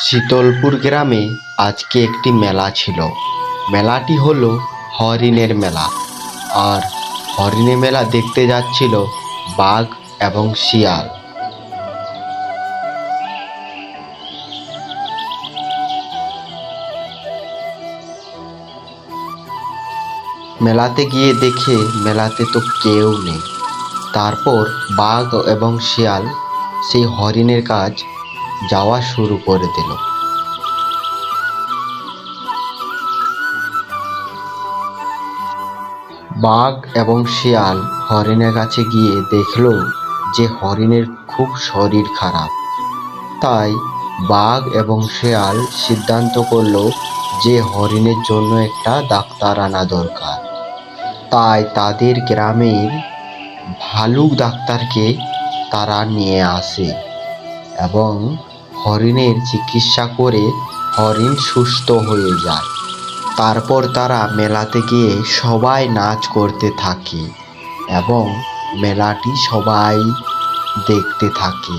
শীতলপুর গ্রামে আজকে একটি মেলা ছিল। মেলাটি হলো হরিণের মেলা। আর হরিণের মেলা দেখতে যাচ্ছিল বাঘ এবং শিয়াল। মেলাতে গিয়ে দেখে মেলাতে তো কেউ নেই। তারপর বাঘ এবং শিয়াল সেই হরিণের কাজ যাওয়া শুরু করে দিল। বাঘ এবং শিয়াল হরিণের কাছে গিয়ে দেখলো যে হরিণের খুব শরীর খারাপ। তাই বাঘ এবং শিয়াল সিদ্ধান্ত করলো যে হরিণের জন্য একটা ডাক্তার আনা দরকার। তাই তাদের গ্রামের ভালুক ডাক্তারকে তারা নিয়ে আসে এবং হরিণের চিকিৎসা করে হরিণ সুস্থ হয়ে যায়। তারপর তারা মেলাতে গিয়ে সবাই নাচ করতে থাকে এবং মেলাটি সবাই দেখতে থাকে।